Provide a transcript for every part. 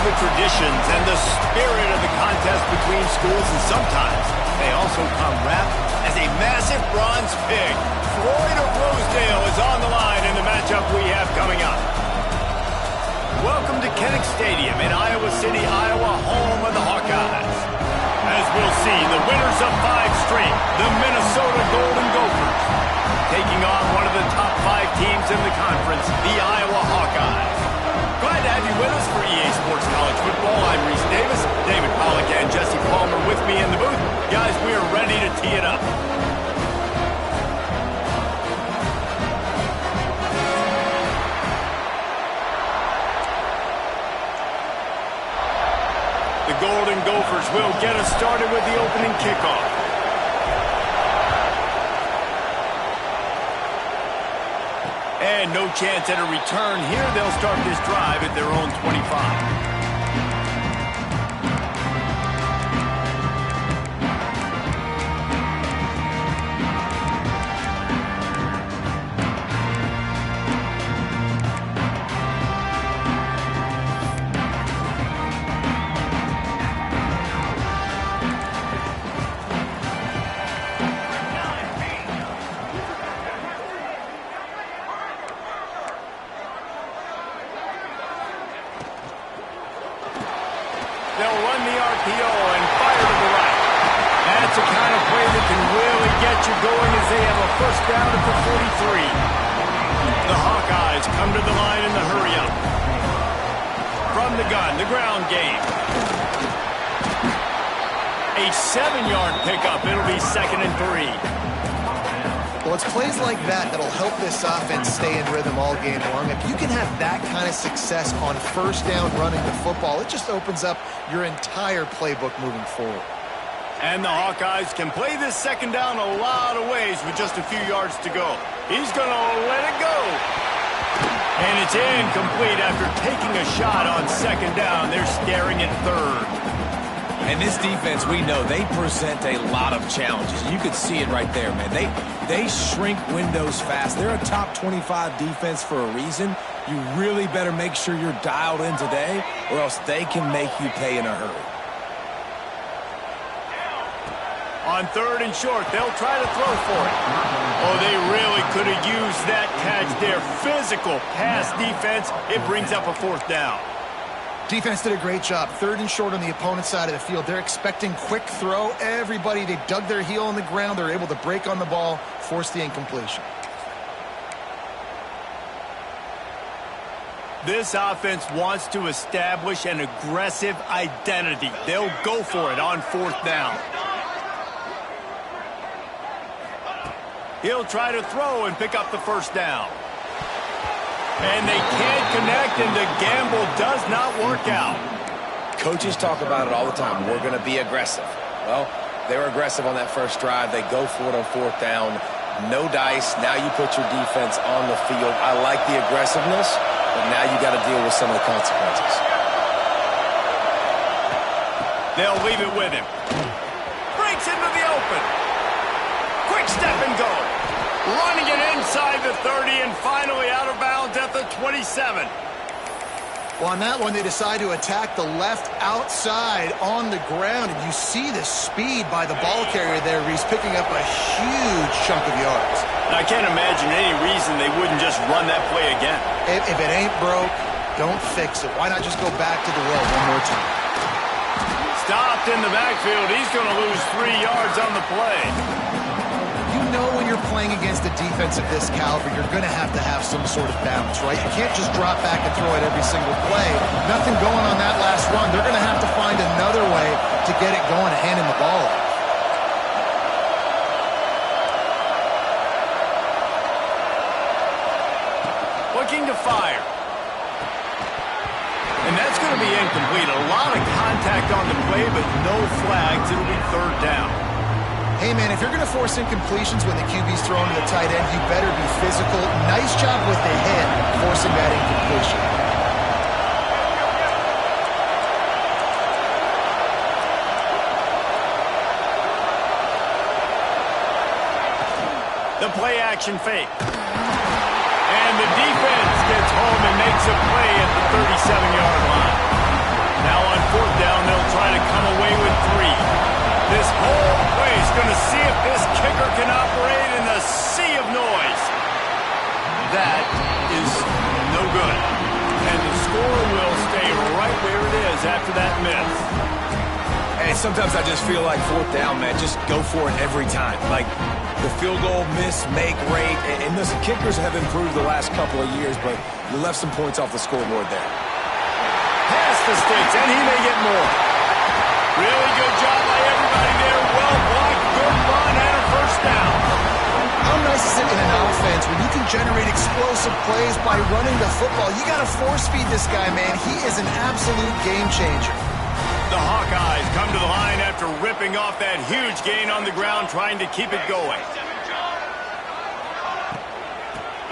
the traditions and the spirit of the contest between schools, and sometimes they also come wrapped as a massive bronze pig. Floyd of Rosedale is on the line in the matchup we have coming up. Welcome to Kinnick Stadium in Iowa City, Iowa, home of the Hawkeyes. As we'll see, the winners of 5 straight, the Minnesota Golden Gophers, taking on one of the top 5 teams in the conference, the Iowa Hawkeyes. Glad to have you with us for EA Sports College Football. I'm Reese Davis, David Pollack and Jesse Palmer with me in the booth. Guys, we are ready to tee it up. The Golden Gophers will get us started with the opening kickoff. And no chance at a return here. They'll start this drive at their own 25. They'll run the RPO and fire to the right. That's the kind of play that can really get you going as they have a first down at the 43. The Hawkeyes come to the line in the hurry-up. From the gun, the ground game. A 7-yard pickup. It'll be 2nd and 3. Well, it's plays like that that'll help this offense stay in rhythm all game long. If you can have that kind of success on first down running the football, it just opens up your entire playbook moving forward. And the Hawkeyes can play this second down a lot of ways with just a few yards to go. He's going to let it go. And it's incomplete after taking a shot on second down. They're staring at third. And this defense, we know, they present a lot of challenges. You could see it right there, man. They shrink windows fast. They're a top 25 defense for a reason. You really better make sure you're dialed in today, or else they can make you pay in a hurry. On 3rd and short, they'll try to throw for it. Oh, they really could have used that catch there. Physical pass defense. It brings up a 4th down. Defense did a great job. 3rd and short on the opponent's side of the field. They're expecting quick throw. Everybody, they dug their heel on the ground. They're able to break on the ball, force the incompletion. This offense wants to establish an aggressive identity. They'll go for it on 4th down. He'll try to throw and pick up the 1st down. And they can't connect, and the gamble does not work out. Coaches talk about it all the time. We're going to be aggressive. Well, they were aggressive on that first drive. They go for it on 4th down. No dice. Now you put your defense on the field. I like the aggressiveness, but now you got to deal with some of the consequences. They'll leave it with him. Breaks into the open. Quick step and go. Running it inside the 30 and finally out of bounds at the 27. Well, on that one, they decide to attack the left outside on the ground, and you see the speed by the ball carrier there, Reese, picking up a huge chunk of yards. I can't imagine any reason they wouldn't just run that play again. If it ain't broke, don't fix it. Why not just go back to the well one more time? Stopped in the backfield. He's going to lose 3 yards on the play. You know when you're playing against a defense of this caliber, you're going to have some sort of balance, right? You can't just drop back and throw it every single play. Nothing going on that last run. They're going to have to find another way to get it going and hand him the ball off. Looking to fire. And that's going to be incomplete. A lot of contact on the play, but no flags. It'll be 3rd down. Hey, man, if you're going to force incompletions when the QB's throwing to the tight end, you better be physical. Nice job with the hit, forcing that incompletion. The play action fake. And the defense gets home and makes a play at the 37-yard line. going to see if this kicker can operate in the sea of noise. That is no good. And the score will stay right where it is after that miss. And sometimes I just feel like fourth down, man, just go for it every time. Like the field goal miss, make rate. And listen, kickers have improved the last couple of years, but you left some points off the scoreboard there. Past the sticks, and he may get more. Really good job by everybody there. Well blocked, good run, and a first down. How nice is it in an offense when you can generate explosive plays by running the football? You got to force-feed this guy, man. He is an absolute game changer. The Hawkeyes come to the line after ripping off that huge gain on the ground, trying to keep it going.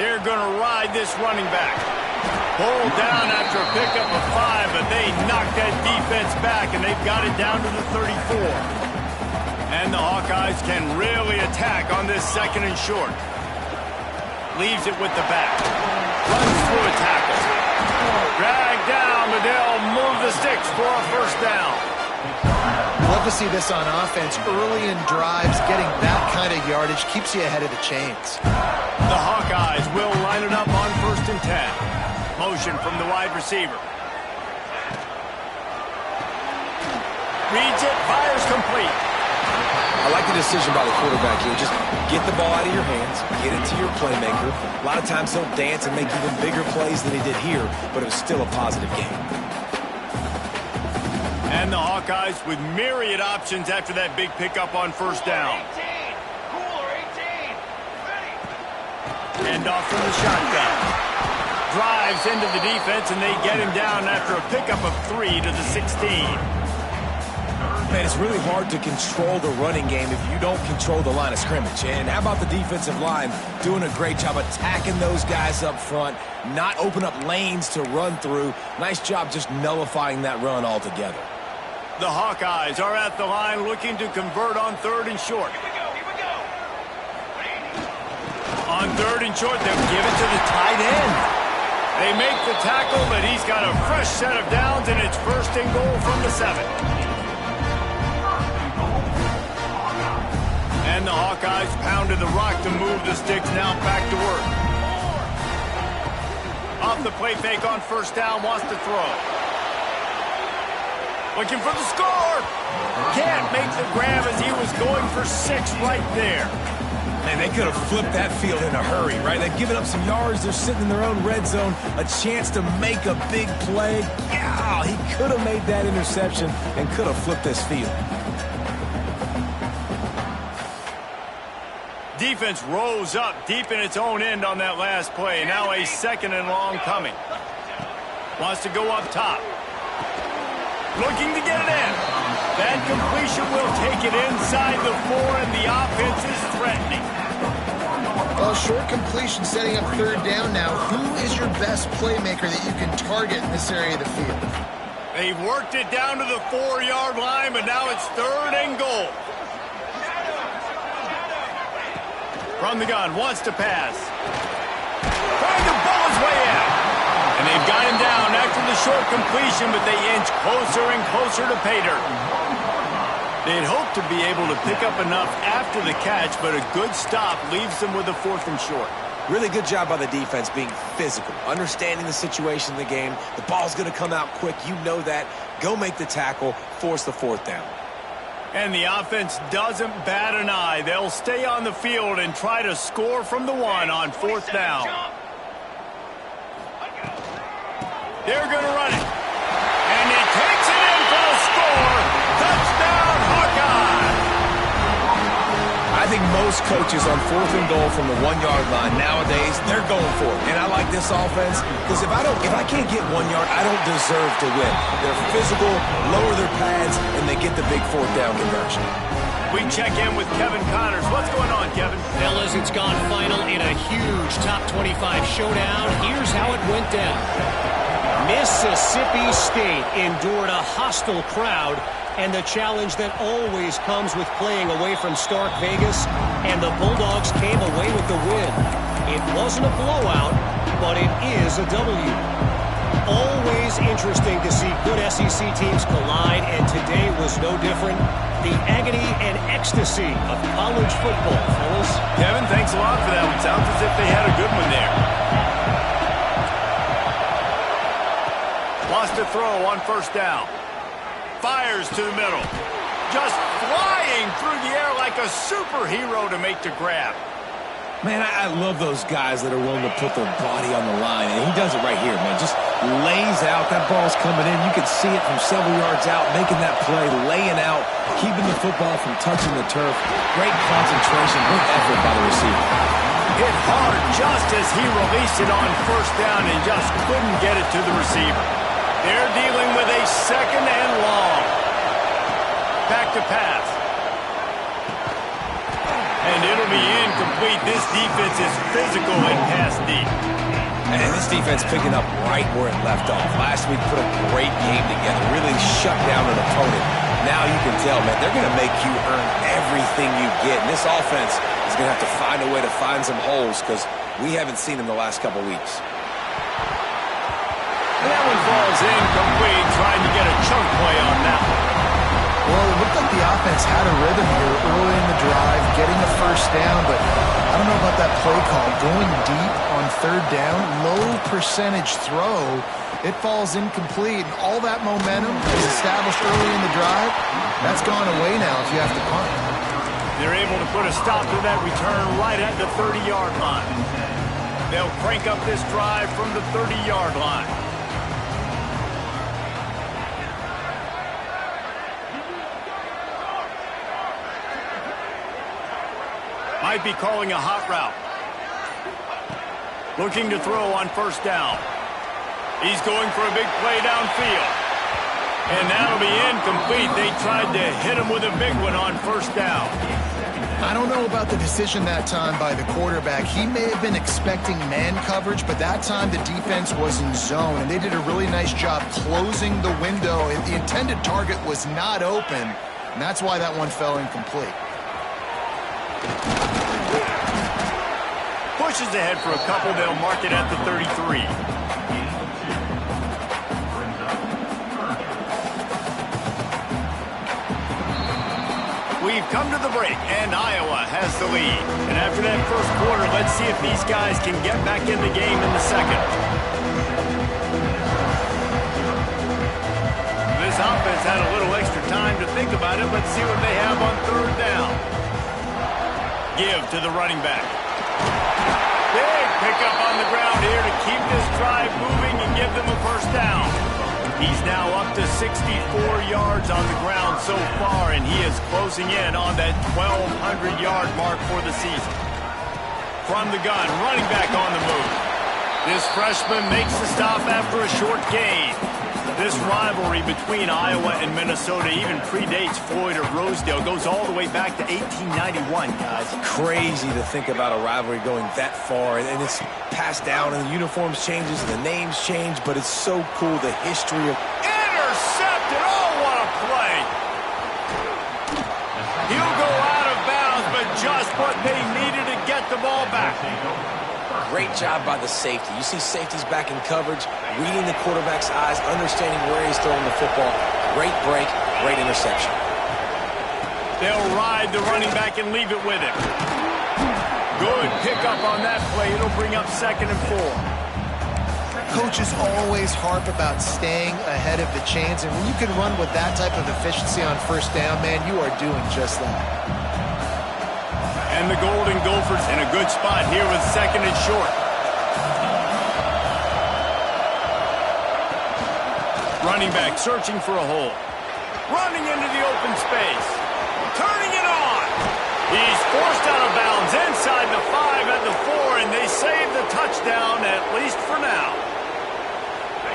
They're going to ride this running back. Pulled down after a pickup of 5, but they knocked that defense back, and they've got it down to the 34. And the Hawkeyes can really attack on this second and short. Leaves it with the back. Runs through a tackle. Drag down, but they'll move the sticks for a first down. Love to see this on offense. Early in drives, getting that kind of yardage keeps you ahead of the chains. The Hawkeyes will line it up on 1st and 10. Motion from the wide receiver. Reads it, fires complete. I like the decision by the quarterback here. Just get the ball out of your hands, get it to your playmaker. A lot of times he'll dance and make even bigger plays than he did here, but it was still a positive game. And the Hawkeyes with myriad options after that big pickup on first down. Hand off from the shotgun. Drives into the defense, and they get him down after a pickup of 3 to the 16. Man, it's really hard to control the running game if you don't control the line of scrimmage. And how about the defensive line doing a great job attacking those guys up front, not open up lanes to run through. Nice job just nullifying that run altogether. The Hawkeyes are at the line looking to convert on 3rd and short. On 3rd and short, they'll give it to the tight end. They make the tackle, but he's got a fresh set of downs, and it's 1st and goal from the 7. And the Hawkeyes pounded the rock to move the sticks, now back to work. Off the play fake on first down, wants to throw. Looking for the score. Can't make the grab as he was going for 6 right there. Man, they could have flipped that field in a hurry, right? They've given up some yards. They're sitting in their own red zone. A chance to make a big play. Yeah, he could have made that interception and could have flipped this field. Defense rose up deep in its own end on that last play. Now a 2nd and long coming. Wants to go up top. Looking to get it in. That completion will take it inside the 4, and the offense is threatening. Well, short completion setting up 3rd down now. Who is your best playmaker that you can target in this area of the field? They've worked it down to the 4-yard line, but now it's 3rd and goal. From the gun, wants to pass. Trying to bowl his way out. And they've got him down after the short completion, but they inch closer and closer to pay dirt. They'd hoped to be able to pick up enough after the catch, but a good stop leaves them with a 4th and short. Really good job by the defense being physical, understanding the situation in the game. The ball's going to come out quick. You know that. Go make the tackle, force the 4th down. And the offense doesn't bat an eye. They'll stay on the field and try to score from the 1 on 4th down. They're going to run it. And he takes it in for the score. Touchdown, Hawkeye! I think most coaches on 4th and goal from the 1-yard line nowadays, they're going for it. And I like this offense because if I can't get 1 yard, I don't deserve to win. They're physical, lower their pads, and they get the big 4th down conversion. We check in with Kevin Connors. What's going on, Kevin? Fellas, it's gone final in a huge top 25 showdown. Here's how it went down. Mississippi State endured a hostile crowd and the challenge that always comes with playing away from Stark Vegas, and the Bulldogs came away with the win. It wasn't a blowout, but it is a W. Always interesting to see good SEC teams collide, and today was no different. The agony and ecstasy of college football, fellas. Kevin, thanks a lot for that one. Sounds as if they had a good one there. Lost a throw on first down. Fires to the middle. Just flying through the air like a superhero to make the grab. Man, I love those guys that are willing to put their body on the line, and he does it right here, man. Just lays out. That ball's coming in. You can see it from several yards out, making that play, laying out, keeping the football from touching the turf. Great concentration, great effort by the receiver. Hit hard just as he released it on first down and just couldn't get it to the receiver. They're dealing with a second and long. Back to pass. And it'll be incomplete. This defense is physical and pass deep. And this defense picking up right where it left off. Last week put a great game together, really shut down an opponent. Now you can tell, man, they're going to make you earn everything you get. And this offense is going to have to find a way to find some holes because we haven't seen them the last couple weeks. And that one falls incomplete, trying to get a chunk play on that one. Well, it looked like the offense had a rhythm here early in the drive, getting the first down, but I don't know about that play call. Going deep on third down, low percentage throw, it falls incomplete, and all that momentum is established early in the drive. That's gone away now if you have to punt. They're able to put a stop to that return right at the 30-yard line. They'll crank up this drive from the 30-yard line. Might be calling a hot route. Looking to throw on first down. He's going for a big play downfield. And that'll be incomplete. They tried to hit him with a big one on first down. I don't know about the decision that time by the quarterback. He may have been expecting man coverage, but that time the defense was in zone, and they did a really nice job closing the window. The intended target was not open, and that's why that one fell incomplete. Pushes ahead for a couple. They'll mark it at the 33. We've come to the break, and Iowa has the lead. And after that first quarter, let's see if these guys can get back in the game in the second. This offense had a little extra time to think about it. Let's see what they have on third down. Give to the running back. Big pickup on the ground here to keep this drive moving and give them a first down. He's now up to 64 yards on the ground so far, and he is closing in on that 1,200-yard mark for the season. From the gun, running back on the move. This freshman makes the stop after a short gain. This rivalry between Iowa and Minnesota even predates Floyd of Rosedale. Goes all the way back to 1891, guys. Crazy to think about a rivalry going that far, and it's passed down, and the uniforms changes, and the names change, but it's so cool, the history of... Intercepted! Oh, what a play! He'll go out of bounds, but just what they needed to get the ball back. Great job by the safety. You see safeties back in coverage, reading the quarterback's eyes, understanding where he's throwing the football. Great break, great interception. They'll ride the running back and leave it with him. Good pickup on that play. It'll bring up 2nd and 4. Coaches always harp about staying ahead of the chains, and when you can run with that type of efficiency on first down, man, you are doing just that. And the Golden Gophers in a good spot here with 2nd and short. Running back searching for a hole. Running into the open space. Turning it on. He's forced out of bounds inside the 5 at the 4, and they save the touchdown, at least for now.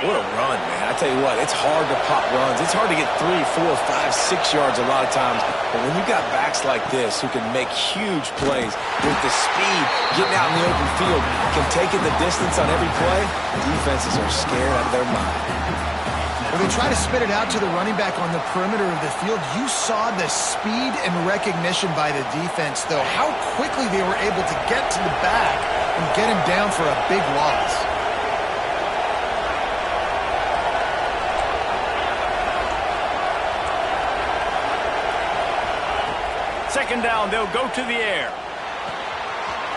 What a run, man. I tell you what, it's hard to pop runs. It's hard to get 3, 4, 5, 6 yards a lot of times. But when you got backs like this who can make huge plays with the speed, getting out in the open field, can take it the distance on every play, defenses are scared out of their mind. When they try to spit it out to the running back on the perimeter of the field, you saw the speed and recognition by the defense, though. How quickly they were able to get to the back and get him down for a big loss. Second down, they'll go to the air.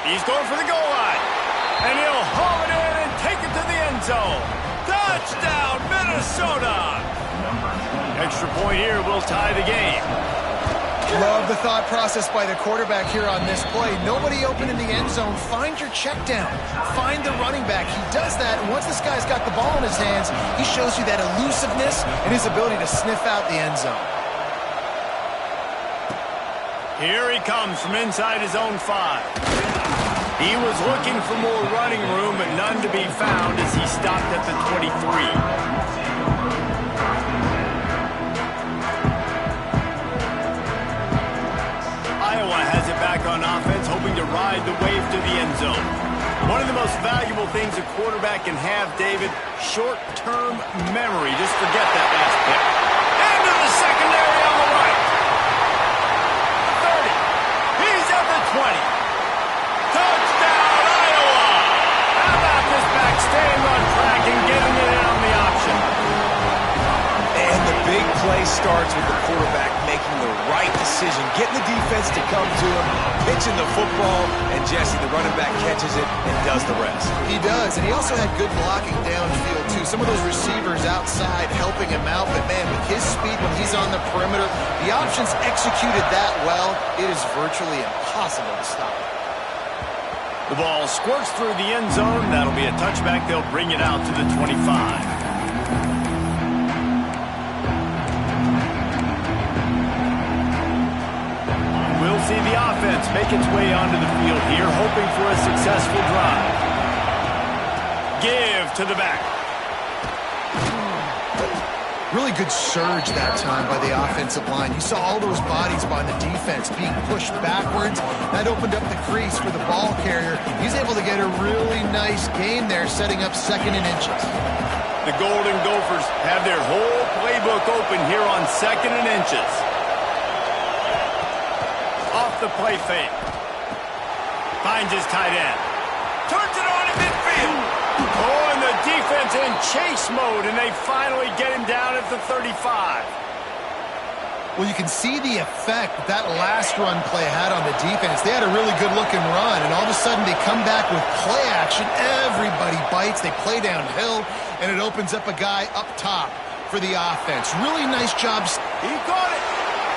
He's going for the goal line. And he'll haul it in and take it to the end zone. Touchdown, Minnesota! Extra point here will tie the game. Love the thought process by the quarterback here on this play. Nobody open in the end zone. Find your check down. Find the running back. He does that, and once this guy's got the ball in his hands, he shows you that elusiveness and his ability to sniff out the end zone. Here he comes from inside his own 5. He was looking for more running room, but none to be found as he stopped at the 23. Iowa has it back on offense, hoping to ride the wave to the end zone. One of the most valuable things a quarterback can have, David, short-term memory. Just forget that last pick. Into the secondary on the right. 30. He's at the 20. Touchdown, Iowa! How about this back staying on track and getting it in on the option? And the big play starts with the quarterback making the right decision, getting the defense to come to him, pitching the football, and Jesse, the running back, catches it and does the rest. He does, and he also had good blocking downfield, too. Some of those receivers outside helping him out, but, man, with his speed when he's on the perimeter, the options executed that well, it is virtually impossible to stop. The ball squirts through the end zone. That'll be a touchback. They'll bring it out to the 25. We'll see the offense make its way onto the field here, hoping for a successful drive. Give to the back. Really good surge that time by the offensive line. You saw all those bodies by the defense being pushed backwards. That opened up the crease for the ball carrier. He's able to get a really nice gain there, setting up 2nd and inches. The Golden Gophers have their whole playbook open here on 2nd and inches. Off the play fake. Finds his tight end. Turns it on in midfield. Oh, and the defense in chase mode, and they finally get him down at the 35. Well, you can see the effect that last run play had on the defense. They had a really good-looking run, and all of a sudden they come back with play action. Everybody bites. They play downhill, and it opens up a guy up top for the offense. Really nice job. He caught it,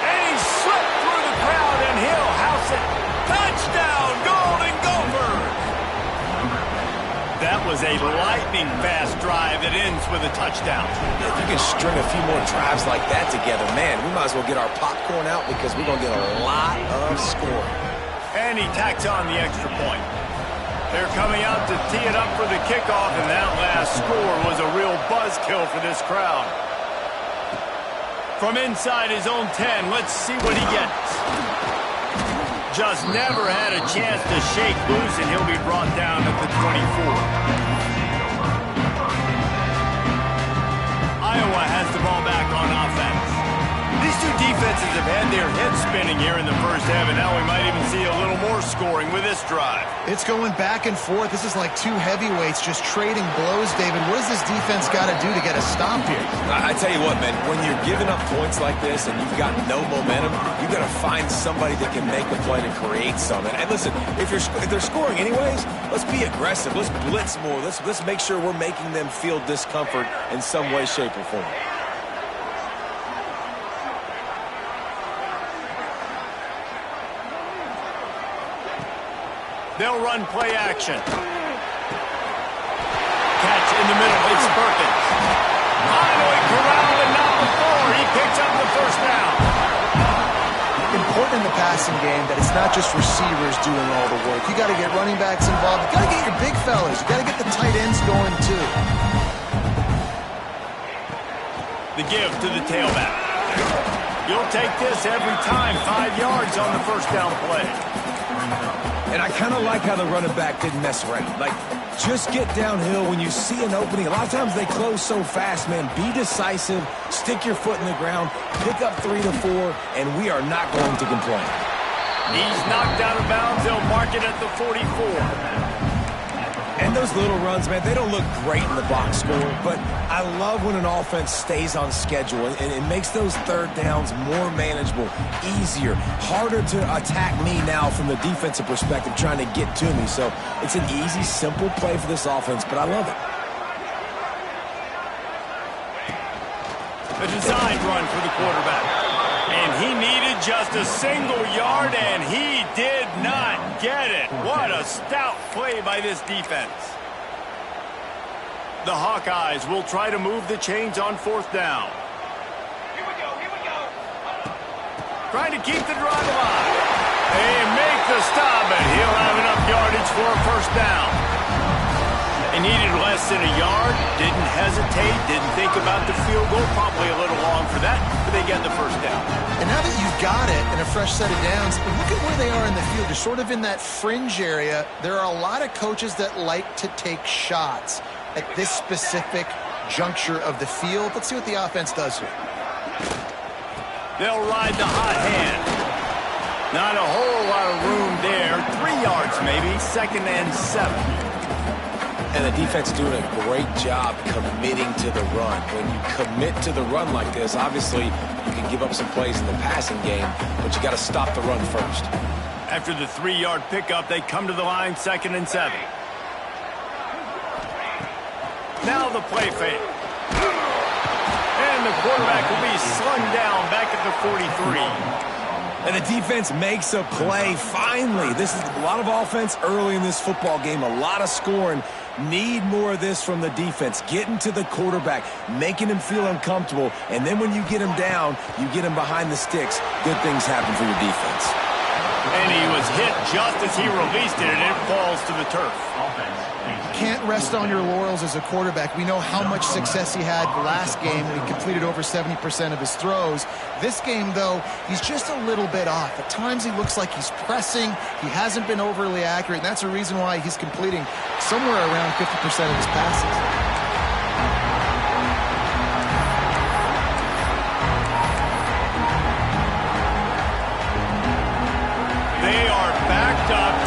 and he slipped through the crowd, and he'll house it. Touchdown, Golden Gophers! That was a lightning-fast drive that ends with a touchdown. If you can string a few more drives like that together, man, we might as well get our popcorn out because we're going to get a lot of scoring. And he tacks on the extra point. They're coming out to tee it up for the kickoff, and that last score was a real buzzkill for this crowd. From inside his own 10, let's see what he gets. Just never had a chance to shake loose, and he'll be brought down at the 24. Iowa has the ball back on offense. These two defenses have had their heads spinning here in the first half, and now we might even see a little more scoring with this drive. It's going back and forth. This is like two heavyweights just trading blows, David. What does this defense got to do to get a stop here? I tell you what, man, when you're giving up points like this and you've got no momentum, you've got to find somebody that can make a play to create something. And listen, if they're scoring anyways, let's be aggressive. Let's blitz more. Let's make sure we're making them feel discomfort in some way, shape, or form. They'll run play action. Catch in the middle. It's Perkins. Finally corralled and not before. He picks up the first down. Important in the passing game that it's not just receivers doing all the work. You got to get running backs involved. You got to get your big fellas. You got to get the tight ends going too. The give to the tailback. You'll take this every time. 5 yards on the first down play. And I kind of like how the running back didn't mess around. Like, just get downhill when you see an opening. A lot of times they close so fast, man. Be decisive, stick your foot in the ground, pick up 3 to 4, and we are not going to complain. He's knocked out of bounds. They'll mark it at the 44. And those little runs, man, they don't look great in the box score, but I love when an offense stays on schedule, and it makes those third downs more manageable, easier, harder to attack me now from the defensive perspective trying to get to me. So it's an easy, simple play for this offense, but I love it. A designed run for the quarterback. And he needed just a single yard, and he did not get it. What a stout play by this defense. The Hawkeyes will try to move the chains on fourth down. Here we go. Trying to keep the drive alive. They make the stop, and he'll have enough yardage for a first down. They needed less than a yard, didn't hesitate, didn't think about the field goal. Probably a little long for that, but they get the first down. And now that you've got it and a fresh set of downs, look at where they are in the field. They're sort of in that fringe area. There are a lot of coaches that like to take shots at this specific juncture of the field. Let's see what the offense does here. They'll ride the hot hand. Not a whole lot of room there. 3 yards maybe, 2nd and 7. And the defense doing a great job committing to the run. When you commit to the run like this, obviously you can give up some plays in the passing game, but you got to stop the run first. After the 3-yard pickup, they come to the line, 2nd and 7. Now the play fake. And the quarterback will be slung down back at the 43. And the defense makes a play, finally. This is a lot of offense early in this football game, a lot of scoring. Need more of this from the defense. Getting to the quarterback, making him feel uncomfortable, and then when you get him down, you get him behind the sticks. Good things happen for your defense. And he was hit just as he released it, and it falls to the turf. Can't rest on your laurels as a quarterback. We know how much success he had last game when he completed over 70% of his throws. This game, though, he's just a little bit off. At times he looks like he's pressing. He hasn't been overly accurate, and that's a reason why he's completing somewhere around 50% of his passes.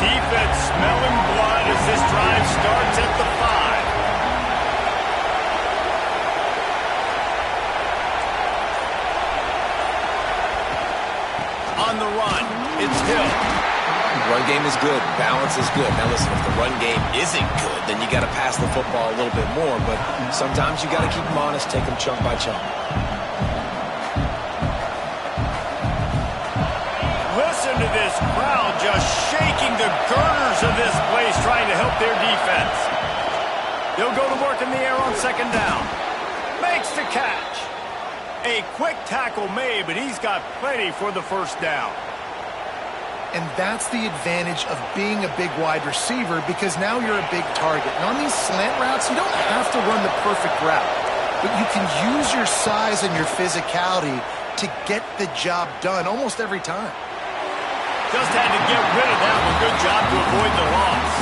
Defense smelling blood as this drive starts at the 5. On the run, it's Hill. The run game is good. Balance is good. Now listen, if the run game isn't good, then you got to pass the football a little bit more. But sometimes you got to keep them honest, take them chunk by chunk. Listen to this crowd just shaking the girders of this place, trying to help their defense. They'll go to work in the air on 2nd down. Makes the catch. A quick tackle made, but he's got plenty for the first down. And that's the advantage of being a big wide receiver, because now you're a big target. And on these slant routes, you don't have to run the perfect route, but you can use your size and your physicality to get the job done almost every time. Just had to get rid of that one. Good job to avoid the loss.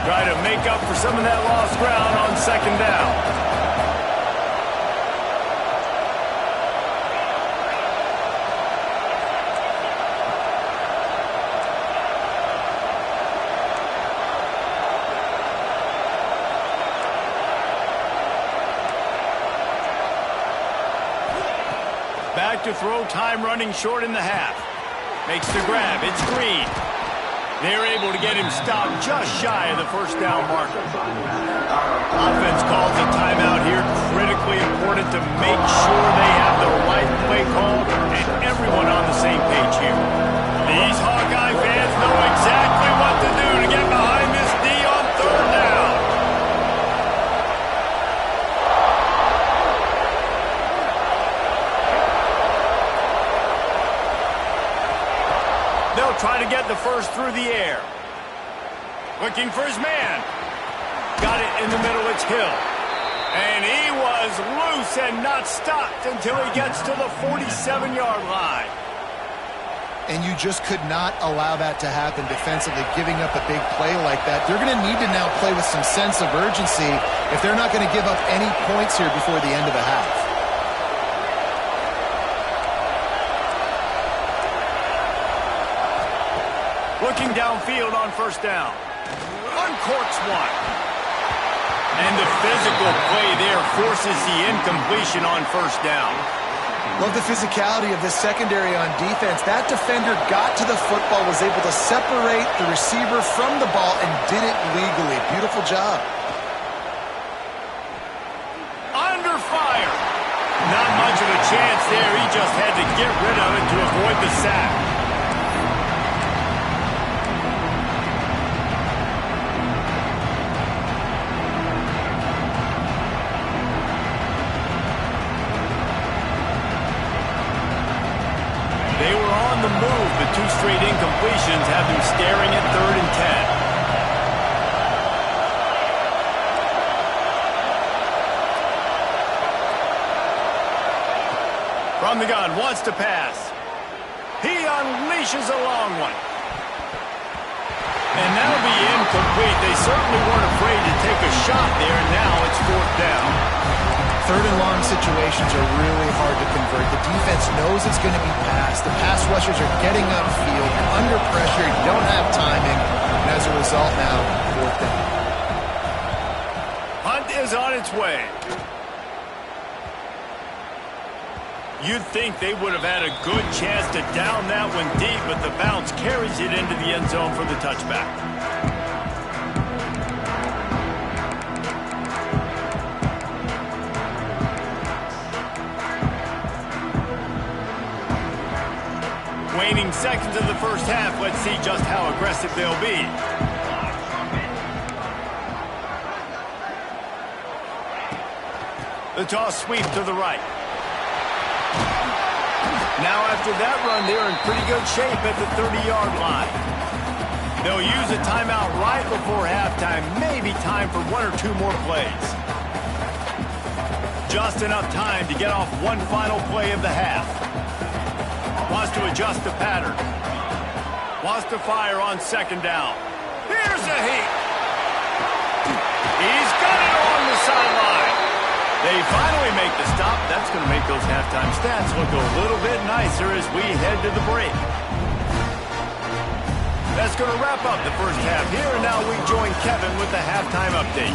Try to make up for some of that lost ground on 2nd down. Back to throw, time running short in the half. Makes the grab, it's Green. They're able to get him stopped just shy of the first down marker. Offense calls a timeout here, critically important to make sure they have the right play call and everyone on the same page here. These Hawkeye fans know exactly what to do to get behind this D on 3rd down. They'll try to get the first through the air. Looking for his man. Got it in the middle, it's Hill. And he was loose and not stopped until he gets to the 47-yard line. And you just could not allow that to happen defensively, giving up a big play like that. They're going to need to now play with some sense of urgency if they're not going to give up any points here before the end of the half. Looking downfield on first down. Uncorks one. And the physical play there forces the incompletion on first down. Love the physicality of this secondary on defense. That defender got to the football, was able to separate the receiver from the ball, and did it legally. Beautiful job. Under fire. Not much of a chance there. He just had to get rid of it to avoid the sack. They were on the move, but two straight incompletions have them staring at 3rd and 10. From the gun, wants to pass. He unleashes a long one. And that'll be incomplete. They certainly weren't afraid to take a shot there, and now it's 4th down. 3rd and long situations are really hard to convert. The defense knows it's going to be passed. The pass rushers are getting upfield. You're under pressure. You don't have timing. And as a result now, 4th down. Hunt is on its way. You'd think they would have had a good chance to down that one deep, but the bounce carries it into the end zone for the touchback. Waning seconds of the first half. Let's see just how aggressive they'll be. The toss sweep to the right. Now after that run, they're in pretty good shape at the 30-yard line. They'll use a timeout right before halftime. Maybe time for 1 or 2 more plays. Just enough time to get off one final play of the half. Wants to adjust the pattern. Wants to fire on 2nd down. Here's a heat. He's got it on the sideline. They finally make the stop. That's going to make those halftime stats look a little bit nicer as we head to the break. That's going to wrap up the first half here, and now we join Kevin with the halftime update.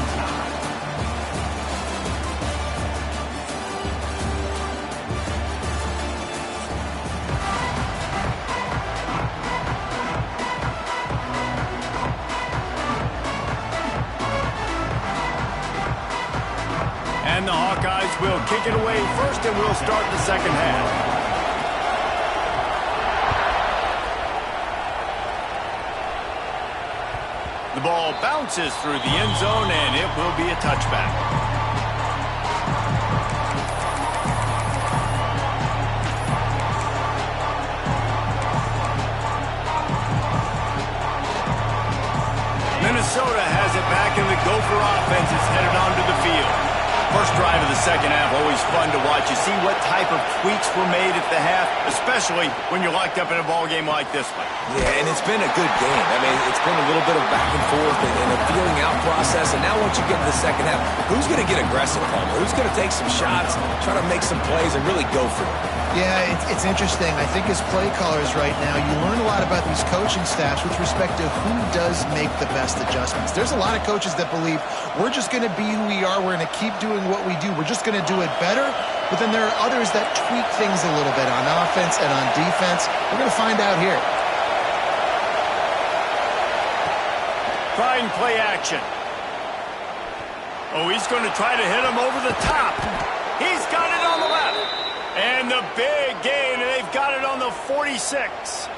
And the Hawkeyes will kick it away first, and we'll start the second half. The ball bounces through the end zone, and it will be a touchback. Minnesota has it back, and the Gopher offense is headed onto the field. First drive of the second half, always fun to watch. You see what type of tweaks were made at the half, especially when you're locked up in a ball game like this one. Yeah, and it's been a good game. I mean, it's been a little bit of back and forth and a feeling out process. And now once you get to the second half, who's going to get aggressive, Palmer? Who's going to take some shots, try to make some plays, and really go for it? Yeah, it's interesting. I think as play callers right now, you learn a lot about these coaching staffs with respect to who does make the best adjustments. There's a lot of coaches that believe we're just going to be who we are. We're going to keep doing what we do. We're just going to do it better. But then there are others that tweak things a little bit on offense and on defense. We're going to find out here. Try and play action. Oh, he's going to try to hit him over the top. He's got it on the left. And the big gain, and they've got it on the 46.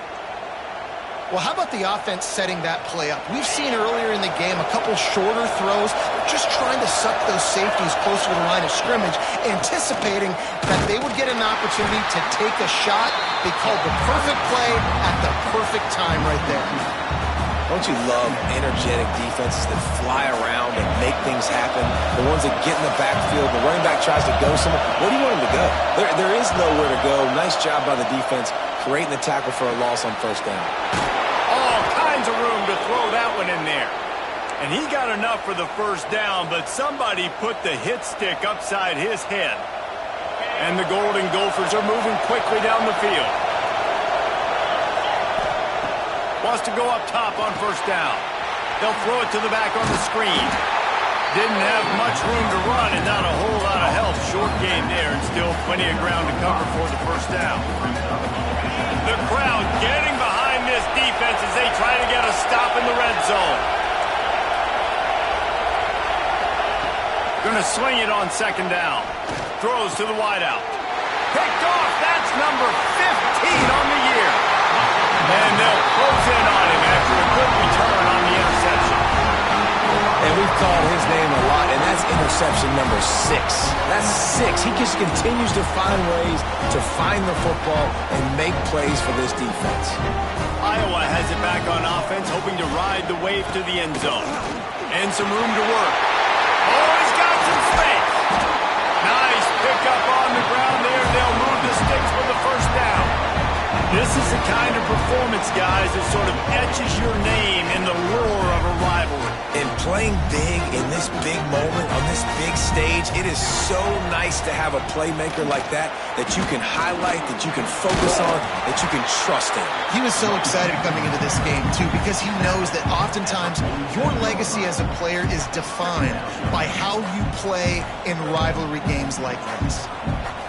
Well, how about the offense setting that play up? We've seen earlier in the game a couple shorter throws, just trying to suck those safeties closer to the line of scrimmage, anticipating that they would get an opportunity to take a shot. They called the perfect play at the perfect time right there. Don't you love energetic defenses that fly around and make things happen? The ones that get in the backfield, the running back tries to go somewhere. Where do you want him to go? There is nowhere to go. Nice job by the defense creating the tackle for a loss on first down. All kinds of room to throw that one in there. And he got enough for the first down, but somebody put the hit stick upside his head. And the Golden Gophers are moving quickly down the field. Wants to go up top on first down. They'll throw it to the back on the screen. Didn't have much room to run and not a whole lot of help. Short game there and still plenty of ground to cover for the first down. The crowd getting behind this defense as they try to get a stop in the red zone. Going to sling it on second down. Throws to the wideout. Picked off. That's number 15 on the year. And they'll close in on him after a good return on the interception. And we've called his name a lot, and that's interception number 6. That's 6. He just continues to find ways to find the football and make plays for this defense. Iowa has it back on offense, hoping to ride the wave to the end zone. And some room to work. Oh, he's got some space. Nice pickup on the ground there. They'll move the sticks for the first down. This is the kind of performance, guys, that sort of etches your name in the roar of a rivalry. And playing big in this big moment, on this big stage, it is so nice to have a playmaker like that you can highlight, that you can focus on, that you can trust in. He was so excited coming into this game, too, because he knows that oftentimes your legacy as a player is defined by how you play in rivalry games like this.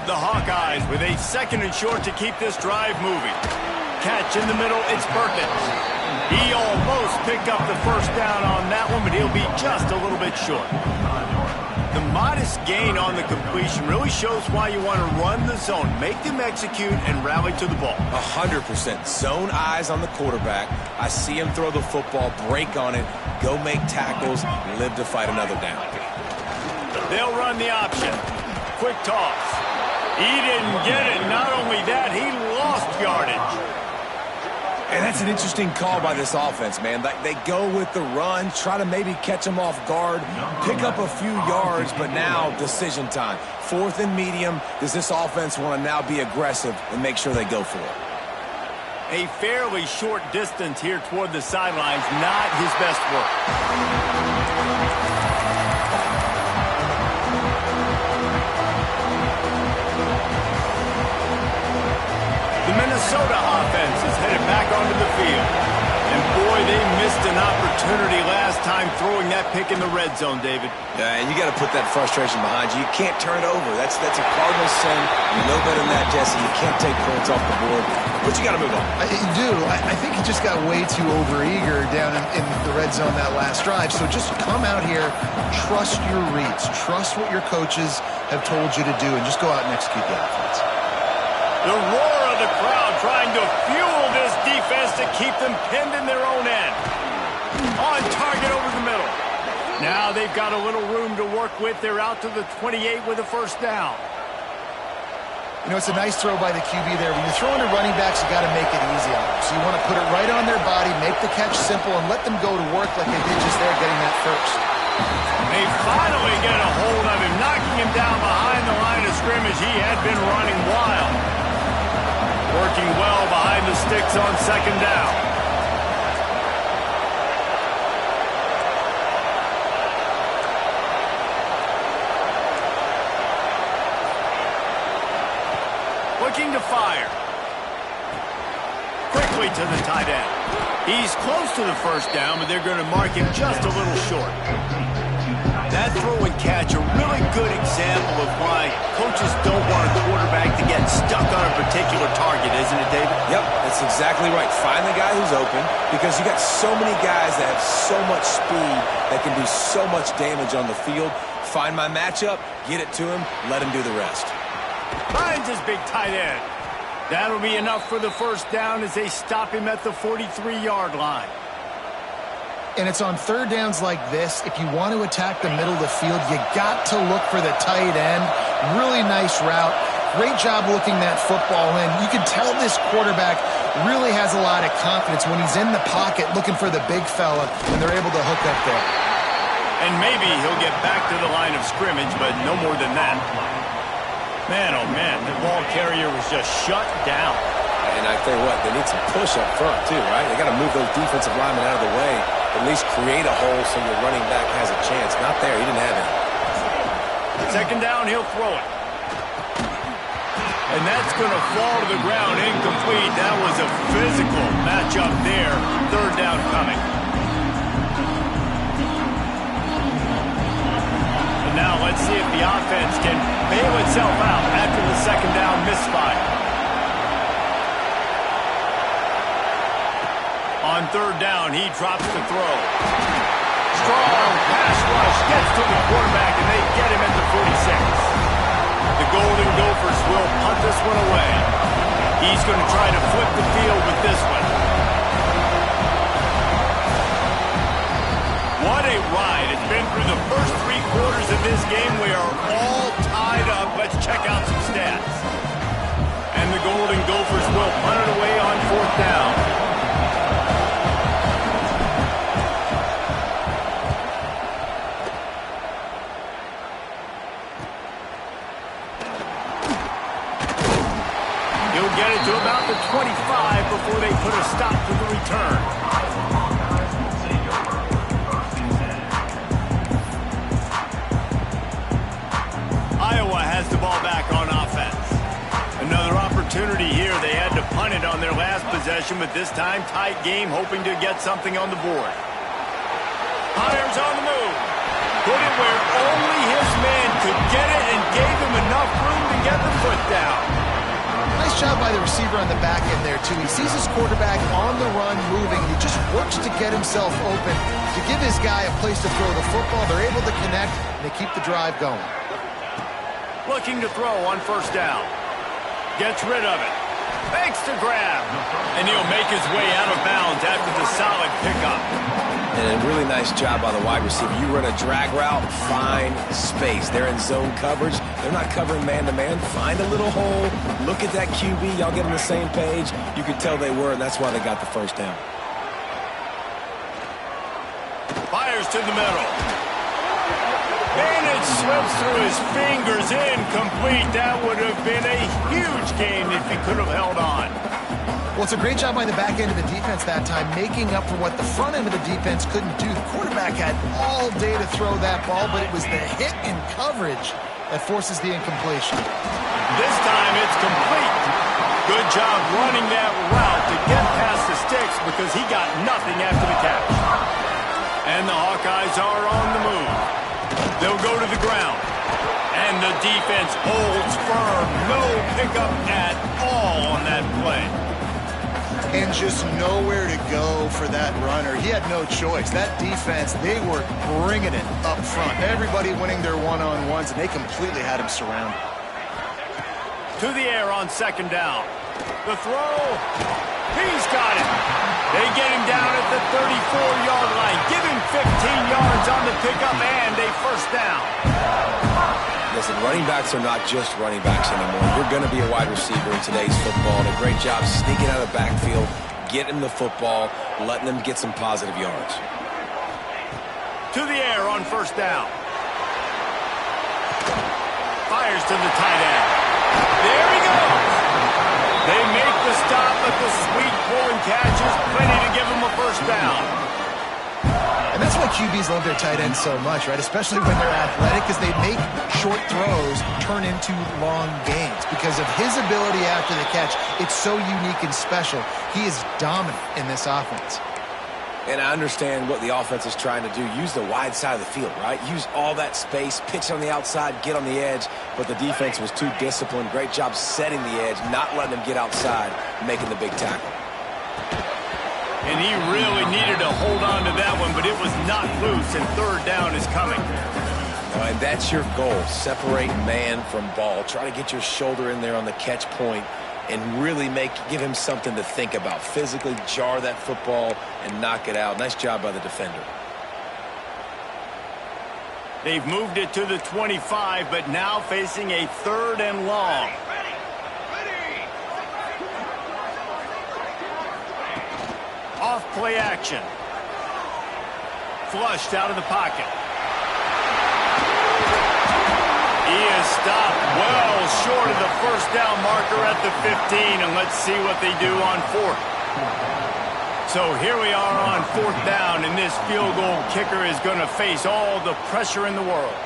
The Hawkeyes with a second and short to keep this drive moving. Catch in the middle, it's Perkins. He almost picked up the first down on that one, but he'll be just a little bit short. The modest gain on the completion really shows why you want to run the zone, make them execute, and rally to the ball. 100%. Zone eyes on the quarterback. I see him throw the football, break on it, go make tackles, live to fight another down. They'll run the option. Quick toss. He didn't get it. Not only that, he lost yardage. And that's an interesting call by this offense, man. They go with the run, try to maybe catch them off guard, pick up a few yards, but now decision time. 4th and medium. Does this offense want to now be aggressive and make sure they go for it? A fairly short distance here toward the sidelines. Not his best work. The Minnesota offense is headed back onto the field. And boy, they missed an opportunity last time throwing that pick in the red zone, David. And you got to put that frustration behind you. You can't turn it over. That's a cardinal sin. You know better than that, Jesse. You can't take points off the board. But you got to move on. You do. I think he just got way too overeager down in the red zone that last drive. So just come out here, trust your reads, trust what your coaches have told you to do, and just go out and execute the offense. The roar of the crowd trying to fuel this defense to keep them pinned in their own end. On target over the middle. Now they've got a little room to work with. They're out to the 28 with a first down. You know, it's a nice throw by the QB there. When you're throwing to running backs, you got to make it easy on them. So you want to put it right on their body, make the catch simple, and let them go to work like they did just there getting that first. They finally get a hold of him, knocking him down behind the line of scrimmage. He had been running wild. Working well behind the sticks on second down. Looking to fire. Quickly to the tight end. He's close to the first down, but they're going to mark him just a little short. That throw and catch, a really good example of why coaches don't want a quarterback to get stuck on a particular target, isn't it, David? Yep, that's exactly right. Find the guy who's open, because you got so many guys that have so much speed that can do so much damage on the field. Find my matchup, get it to him, let him do the rest. Finds his big tight end. That'll be enough for the first down as they stop him at the 43-yard line. And it's on third downs like this, if you want to attack the middle of the field, you got to look for the tight end. Really nice route. Great job looking that football in. You can tell this quarterback really has a lot of confidence when he's in the pocket looking for the big fella, and they're able to hook up there. And maybe he'll get back to the line of scrimmage, but no more than that. Man, oh man, the ball carrier was just shut down. And I tell you what, they need some push up front too, right? They got to move those defensive linemen out of the way, at least create a hole so your running back has a chance. Not there, he didn't have it. Second down, he'll throw it. And that's going to fall to the ground incomplete. That was a physical matchup there. Third down coming. And now let's see if the offense can bail itself out after the second down misfire. On third down, he drops the throw. Strong pass rush gets to the quarterback, and they get him at the 46. The Golden Gophers will punt this one away. He's going to try to flip the field with this one. What a ride. It's been through the first 3 quarters of this game. We are all tied up. Let's check out some stats. And the Golden Gophers will punt it away on fourth down. Get it to about the 25 before they put a stop to the return. Iowa has the ball back on offense. Another opportunity here. They had to punt it on their last possession, but this time tight game, hoping to get something on the board. Hires on the move. Put it where only his man could get it and gave him enough room to get the foot down. Nice job by the receiver on the back end there, too. He sees his quarterback on the run moving. He just works to get himself open, to give his guy a place to throw the football. They're able to connect, and they keep the drive going. Looking to throw on first down. Gets rid of it. Makes the grab. And he'll make his way out of bounds after the solid pickup. And a really nice job by the wide receiver. You run a drag route, find space. They're in zone coverage. They're not covering man-to-man. Find a little hole. Look at that QB. Y'all get on the same page. You could tell they were, and that's why they got the first down. Fires to the middle. And it slips through his fingers. Incomplete. That would have been a huge gain if he could have held on. Well, it's a great job by the back end of the defense that time, making up for what the front end of the defense couldn't do. The quarterback had all day to throw that ball, but it was the hit and coverage that forces the incompletion. This time it's complete. Good job running that route to get past the sticks because he got nothing after the catch. And the Hawkeyes are on the move. They'll go to the ground. And the defense holds firm. No pickup at all on that play. And just nowhere to go for that runner. He had no choice. That defense, they were bringing it up front. Everybody winning their one-on-ones, and they completely had him surrounded. To the air on second down. The throw. He's got it. They get him down at the 34-yard line. Give him 15 yards on the pickup and a first down. Listen, running backs are not just running backs anymore. You're going to be a wide receiver in today's football. And a great job sneaking out of the backfield, getting the football, letting them get some positive yards. To the air on first down. Fires to the tight end. There he goes. They make the stop, but the sweet pull and catch is plenty to give them a first down. And that's why QBs love their tight ends so much, right? Especially when they're athletic, because they make short throws turn into long gains. Because of his ability after the catch, it's so unique and special. He is dominant in this offense. And I understand what the offense is trying to do. Use the wide side of the field, right? Use all that space, pitch on the outside, get on the edge. But the defense was too disciplined. Great job setting the edge, not letting them get outside, making the big tackle. And he really needed to hold on to that one, but it was not loose, and third down is coming. And that's your goal. Separate man from ball. Try to get your shoulder in there on the catch point and really give him something to think about. Physically jar that football and knock it out. Nice job by the defender. They've moved it to the 25, but now facing a third and long. Off play action. Flushed out of the pocket. He is stopped well short of the first down marker at the 15, and let's see what they do on fourth. So here we are on fourth down, and this field goal kicker is going to face all the pressure in the world.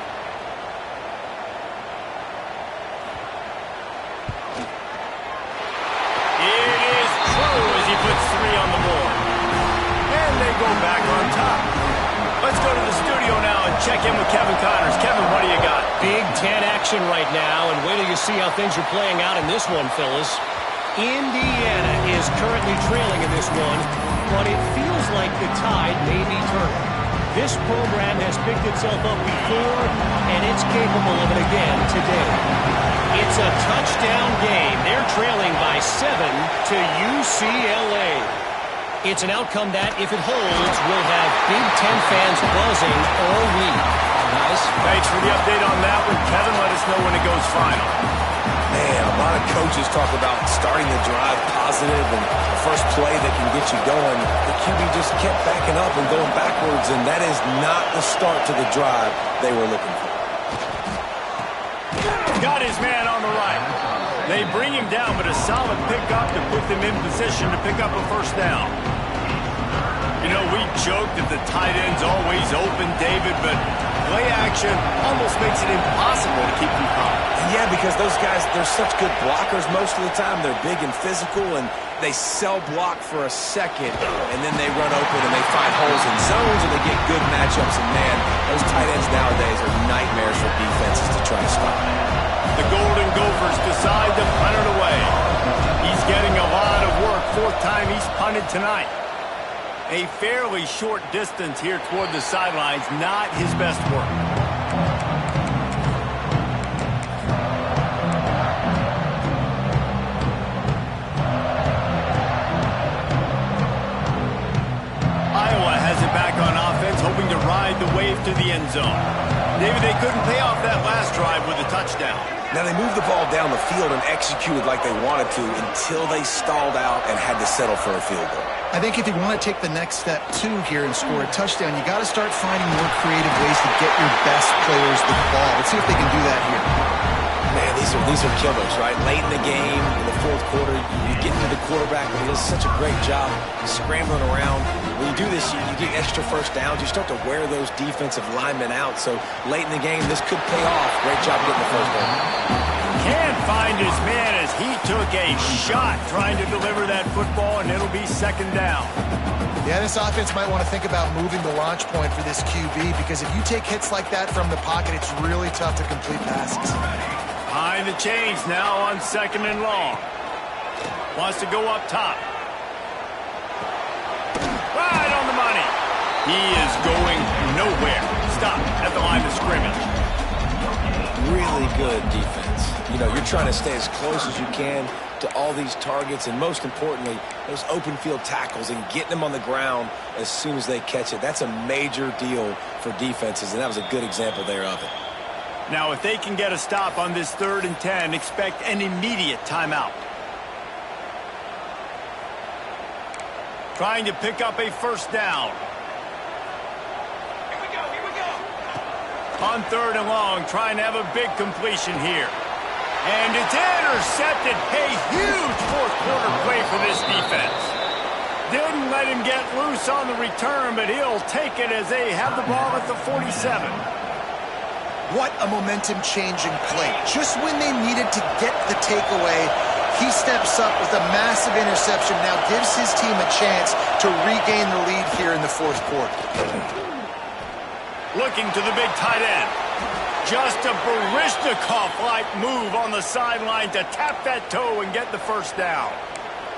check in with Kevin Connors. Kevin, what do you got? Big Ten action right now, and wait till you see how things are playing out in this one, Phyllis. Indiana is currently trailing in this one, but it feels like the tide may be turning. This program has picked itself up before, and it's capable of it again today. It's a touchdown game. They're trailing by 7 to UCLA. It's an outcome that, if it holds, will have Big Ten fans buzzing all week. Nice. Thanks for the update on that one. Kevin, let us know when it goes final. Man, a lot of coaches talk about starting the drive positive and the first play that can get you going. The QB just kept backing up and going backwards, and that is not the start to the drive they were looking for. Got his man on the right. They bring him down, but a solid pickup to put them in position to pick up a first down. You know, we joke that the tight end's always open, David, but play action almost makes it impossible to keep them calm. Yeah, because those guys, they're such good blockers most of the time. They're big and physical, and they sell block for a second, and then they run open and they find holes in zones, and they get good matchups. And, man, those tight ends nowadays are nightmares for defenses to try to stop. The Golden Gophers decide to punt it away. He's getting a lot of work. Fourth time he's punted tonight. A fairly short distance here toward the sidelines, not his best work. Iowa has it back on offense, hoping to ride the wave to the end zone. Maybe they couldn't pay off that last drive with a touchdown. Now, they moved the ball down the field and executed like they wanted to until they stalled out and had to settle for a field goal. I think if you want to take the next step, too, here and score a touchdown, you got to start finding more creative ways to get your best players the ball. Let's see if they can do that here. Man, these are killers, right? Late in the game, in the fourth quarter, you get to the quarterback, and he does such a great job scrambling around. When you do this, you get extra first downs. You start to wear those defensive linemen out. So late in the game, this could pay off. Great job getting the first down. Can't find his man as he took a shot trying to deliver that football, and it'll be second down. Yeah, this offense might want to think about moving the launch point for this QB, because if you take hits like that from the pocket, it's really tough to complete passes. Behind the chains now on second and long. Wants to go up top. Right on the money. He is going nowhere. Stop at the line of scrimmage. Really good defense. You know, you're trying to stay as close as you can to all these targets, and most importantly, those open field tackles and getting them on the ground as soon as they catch it. That's a major deal for defenses, and that was a good example there of it. Now, if they can get a stop on this 3rd and 10, expect an immediate timeout. Trying to pick up a first down. Here we go. On 3rd and long, trying to have a big completion here. And it's intercepted. A huge fourth quarter play for this defense. Didn't let him get loose on the return, but he'll take it as they have the ball at the 47. What a momentum-changing play. Just when they needed to get the takeaway, he steps up with a massive interception, now gives his team a chance to regain the lead here in the fourth quarter. Looking to the big tight end. Just a Baryshnikov-like move on the sideline to tap that toe and get the first down.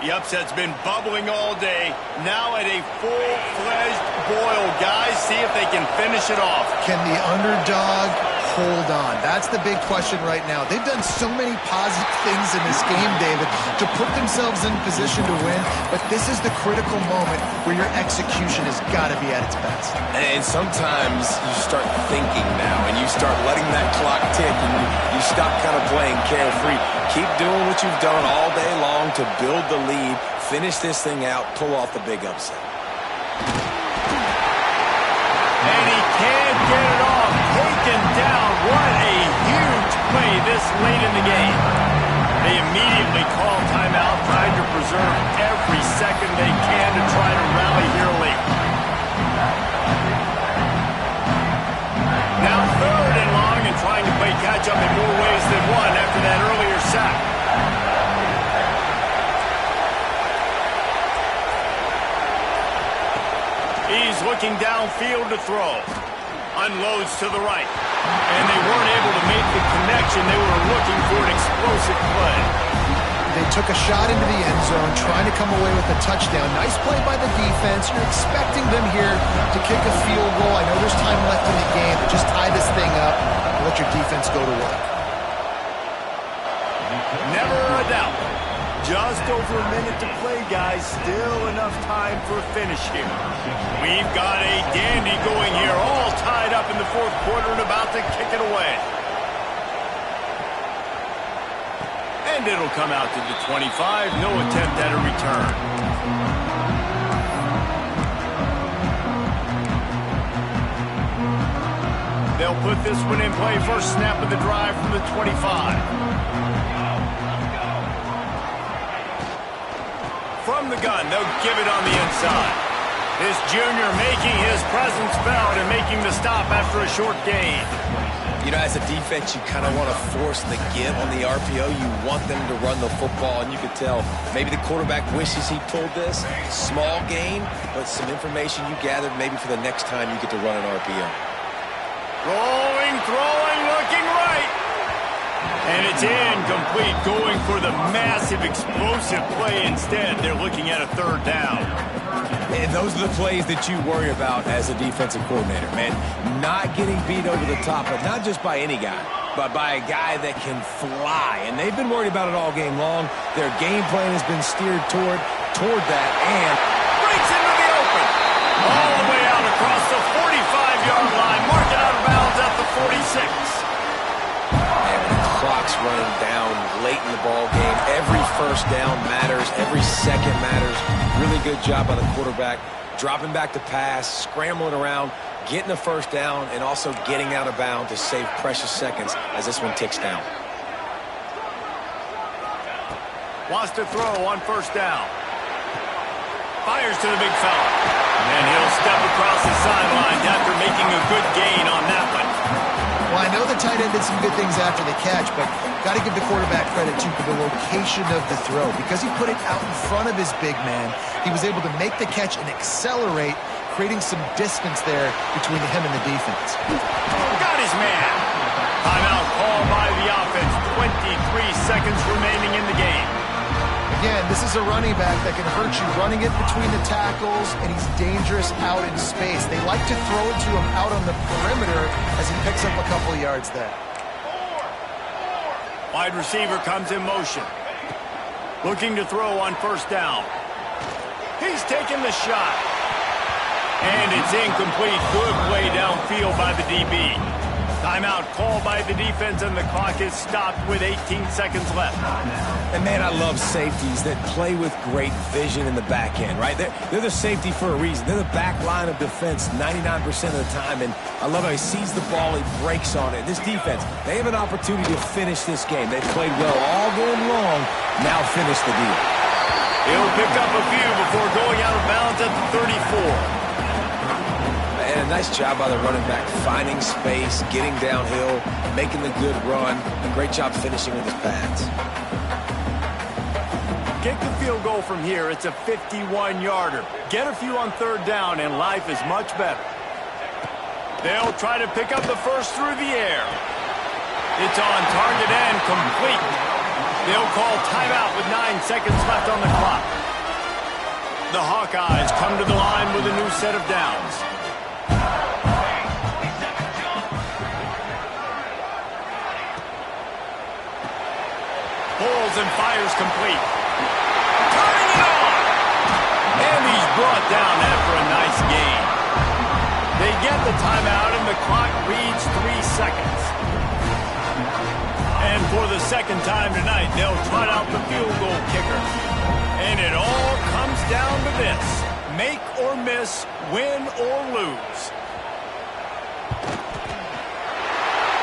The upset's been bubbling all day. Now at a full-fledged boil. Guys, see if they can finish it off. Can the underdog hold on? That's the big question right now. They've done so many positive things in this game, David, to put themselves in position to win, but this is the critical moment where your execution has got to be at its best. And sometimes you start thinking now, and you start letting that clock tick, and you stop kind of playing carefree. Keep doing what you've done all day long to build the lead, finish this thing out, pull off the big upset. And he can't get it off. Taken down. What a huge play this late in the game. They immediately call timeout, trying to preserve every second they can to try to rally here late. Now 3rd and long, and trying to play catch up in more ways than one after that earlier sack. He's looking downfield to throw. Unloads to the right. And they weren't able to make the connection. They were looking for an explosive play. They took a shot into the end zone, trying to come away with a touchdown. Nice play by the defense. You're expecting them here to kick a field goal. I know there's time left in the game, but just tie this thing up and let your defense go to work. Never a doubt. Just over a minute to play, guys. Still enough time for a finish here. We've got a dandy going here, all tied up in the fourth quarter and about to kick it away. And it'll come out to the 25. No attempt at a return. They'll put this one in play. First snap of the drive from the 25. From the gun, they'll give it on the inside. This junior making his presence felt and making the stop after a short gain. You know, as a defense, you kind of want to force the give on the RPO. You want them to run the football, and you could tell maybe the quarterback wishes he pulled this. Small gain, but some information you gathered maybe for the next time you get to run an RPO. Rolling, throwing, looking right. And it's incomplete, going for the massive explosive play instead. They're looking at a third down. And those are the plays that you worry about as a defensive coordinator, man. Not getting beat over the top, but not just by any guy, but by a guy that can fly. And they've been worried about it all game long. Their game plan has been steered toward that, and breaks into the open. All the way out across the 45-yard line. Mark it out of bounds at the 46. And the clock's running down late in the ball game. Every first down matters. Every second matters. Really good job by the quarterback. Dropping back to pass, scrambling around, getting the first down, and also getting out of bounds to save precious seconds as this one ticks down. Wants to throw on first down. Fires to the big fella. And he'll step across the sidelines after making a good gain on that one. Well, I know the tight end did some good things after the catch, but got to give the quarterback credit, too, for the location of the throw. Because he put it out in front of his big man, he was able to make the catch and accelerate, creating some distance there between him and the defense. Got his man. Timeout called by the offense. 23 seconds remaining in the game. Again, this is a running back that can hurt you, running it between the tackles, and he's dangerous out in space. They like to throw it to him out on the perimeter as he picks up a couple of yards there. Wide receiver comes in motion. Looking to throw on first down. He's taking the shot. And it's incomplete. Good play downfield by the DB. Timeout called by the defense, and the clock is stopped with 18 seconds left. And, man, I love safeties that play with great vision in the back end, right? They're the safety for a reason. They're the back line of defense 99% of the time, and I love how he sees the ball, he breaks on it. This defense, they have an opportunity to finish this game. They've played well all game long. Now finish the deal. He'll pick up a few before going out of bounds at the 34. And a nice job by the running back, finding space, getting downhill, making the good run. A great job finishing with his pads. Kick the field goal from here. It's a 51-yarder. Get a few on third down, and life is much better. They'll try to pick up the first through the air. It's on target and complete. They'll call timeout with 9 seconds left on the clock. The Hawkeyes come to the line with a new set of downs. Pulls and fires complete. Turning it on! And he's brought down after a nice gain. They get the timeout and the clock reads 3 seconds. And for the second time tonight, they'll trot out the field goal kicker. And it all comes down to this. Make or miss, win or lose.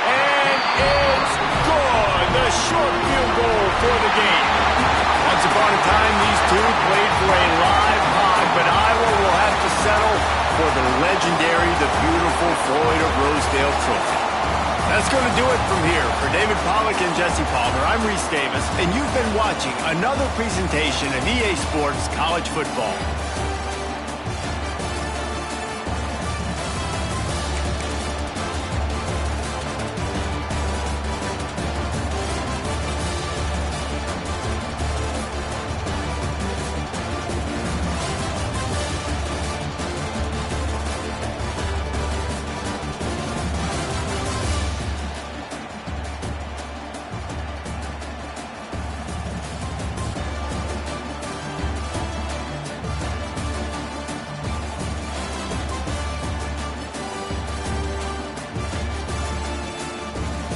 And it's good. The short field goal for the game. Once upon a time, these two played for a live hog, but Iowa will have to settle for the legendary, the beautiful Floyd of Rosedale trophy. That's going to do it from here. For David Pollack and Jesse Palmer, I'm Reese Davis, and you've been watching another presentation of EA Sports College Football.